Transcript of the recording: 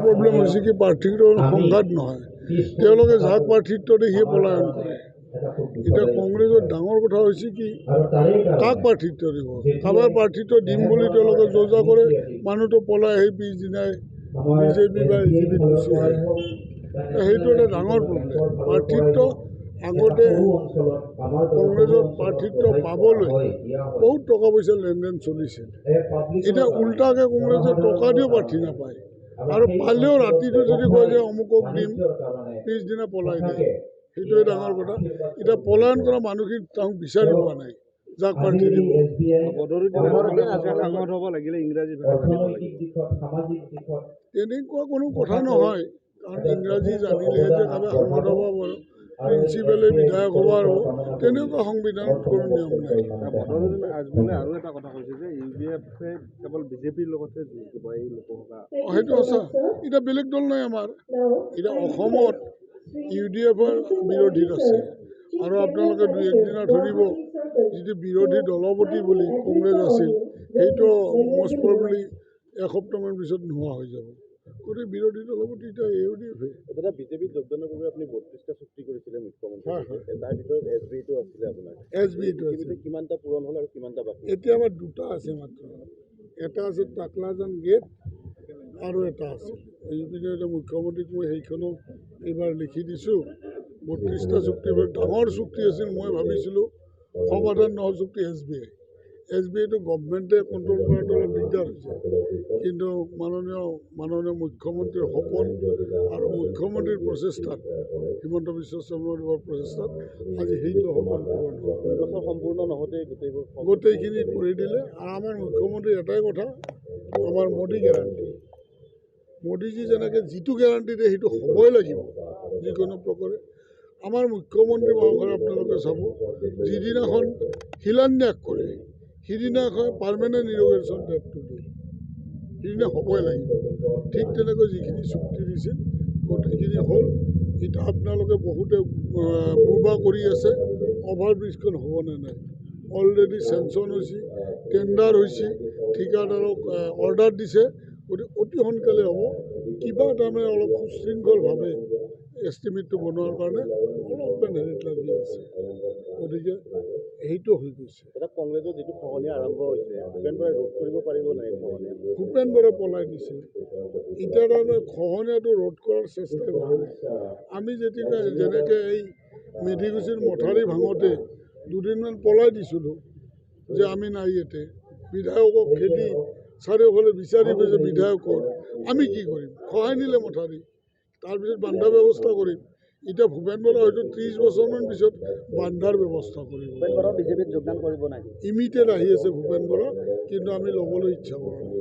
Problem হৈছে কি প্ৰাৰ্থীৰ সংঘাত নহয়, তেওঁলোকে যাক প্ৰাৰ্থিত্ব দিয়ে সিয়ে পলায়ন কৰে। এতিয়া কংগ্ৰেছৰ ডাঙৰ কথা হৈছে কি কাক প্ৰাৰ্থিত্ব দিব, কাৰোবাৰ প্ৰাৰ্থিত্ব দিম বুলি তেওঁলোকে যোজা কৰে, মানুহটো পলাই আহি পিছদিনাই বিজেপি বা এজিপিত গুচি আহে। সেইটো এটা ডাঙৰ প্ৰব্লেম। প্ৰাৰ্থিত্ব আগতে কংগ্ৰেছৰ প্ৰাৰ্থিত্ব পাবলৈ বহুত টকা পইচা লেনদেন চলিছিল, এতিয়া উল্টাকৈ কংগ্ৰেছে টকা দিও প্ৰাৰ্থী নাপায়, আৰু পালেও ৰাতিটো যদি কয় যে অমুকক দিম পিছদিনা পলাই দিয়ে, সেইটোৱে ডাঙৰ কথা। এতিয়া পলায়ন কৰা মানুহখিনি তেওঁক বিচাৰি পোৱা নাই যাক প্ৰাৰ্থী দিব। তেনেকুৱা কোনো কথা নহয়, কাৰণ ইংৰাজী জানিলেহে যে কাৰোবাৰ সাংসদ হ'ব পাৰোঁ, প্ৰিন্সিপালে বিধায়ক হ'ব আৰু তেনেকুৱা সংবিধানত কোনো নিয়ম নাই। আৰু এটা কথা কৈছে যে UDF কেৱল বিজেপিৰ লগতে এই লোকসভা, সেইটো সঁচা। এতিয়া বেলেগ দল নাই আমাৰ, এতিয়া অসমত UDFৰ বিৰোধীত আছে, আৰু আপোনালোকে দুই একদিনা ধৰিব যিটো বিৰোধী দলপতি বুলি কংগ্ৰেছ আছিল, সেইটো মষ্ট প্ৰবেবলি এসপ্তাহমান পিছত নোহোৱা হৈ যাব। গতিকে বিৰোধী দলপতি এতিয়া UDFে। এটা বিজেপিত যোগদানৰ বাবে আপুনি 32টা চুক্তি কৰিছিলে মুখ্যমন্ত্ৰী, তাৰ ভিতৰত SBটো আছিলে আপোনাৰ। SBটো আছে, কিমানটা পূৰণ হ'ল আৰু কিমানটা বাকী? এতিয়া আমাৰ দুটা আছে মাত্ৰ, এটা আছে টাকলাজান গেট আৰু এটা আছে। এইপিনে এতিয়া মুখ্যমন্ত্ৰীক মই সেইখনো এইবাৰ লিখি দিছোঁ। 32টা চুক্তি ডাঙৰ চুক্তি আছিল, মই ভাবিছিলোঁ সমাধান নহ'ল চুক্তি SBটো গভমেণ্টে কণ্ট্ৰল কৰাটো অলপ দিগদাৰ হৈছে, কিন্তু মাননীয় মুখ্যমন্ত্ৰীৰ সপোন আৰু মুখ্যমন্ত্ৰীৰ প্ৰচেষ্টাত, হিমন্ত বিশ্ব শৰ্মাদেৱৰ প্ৰচেষ্টাত আজি সেইটো সপোন পূৰণ হ'ল। সম্পূৰ্ণ নহওঁতে গোটেইখিনি কৰি দিলে। আৰু আমাৰ মুখ্যমন্ত্ৰীৰ এটাই কথা, আমাৰ মোদী গেৰাণ্টি, মোদীজী যেনেকৈ যিটো গেৰাণ্টি দিয়ে সেইটো হ'বই লাগিব যিকোনো প্ৰকাৰে। আমাৰ মুখ্যমন্ত্ৰী মহাশয় আপোনালোকে চাব, যিদিনাখন শিলান্যাস কৰে সিদিনাখন পাৰ্মানেণ্ট ইন'গ্ৰেশ্যন ডেটটো দিয়ে, সিদিনা হ'বই লাগিব। ঠিক তেনেকৈ যিখিনি চুক্তি দিছিল গোটেইখিনি হ'ল। এতিয়া আপোনালোকে বহুতে বুবা কৰি আছে অভাৰব্ৰিজখন হ'ব নে নাই। অলৰেডি চেংচন হৈছে, টেণ্ডাৰ হৈছে, ঠিকাদাৰক অৰ্ডাৰ দিছে, গতিকে অতি সোনকালে হ'ব। কিবা তাৰমানে অলপ সুশৃংখলভাৱে এষ্টিমেটটো বনোৱাৰ কাৰণে অলপমান হেৰিত লাগি আছে, গতিকে সেইটো হৈ গৈছে। কংগ্ৰেছৰ যিটো খহনীয়া আৰম্ভ হৈছে, ভূপেন বৰাই ৰোধ কৰিব পাৰিব নাই? ভূপেন বৰাই পলাই দিছে, এতিয়া তাৰমানে খহনীয়াটো ৰোধ কৰাৰ চেষ্টাই হোৱা নাই। আমি যেতিয়া যেনেকৈ এই মেধিকুছিৰ মথাউৰি ভাঙোতে দুদিনমান পলাই দিছিলোঁ যে আমি নাই ইয়াতে, বিধায়কক খেদি চাৰিওফালে বিচাৰি ফুৰিছে বিধায়কৰ, আমি কি কৰিম? খহাই নিলে মথাউৰি, তাৰপিছত বান্ধাৰ ব্যৱস্থা কৰিম। এতিয়া ভূপেন বৰা হয়তো 30 বছৰমান পিছত বান্ধাৰ ব্যৱস্থা কৰিব। বিজেপিত যোগদান কৰিব নাই, ইমিডিয়েট আহি আছে ভূপেন বৰা, কিন্তু আমি ল'বলৈ ইচ্ছা কৰা নাই।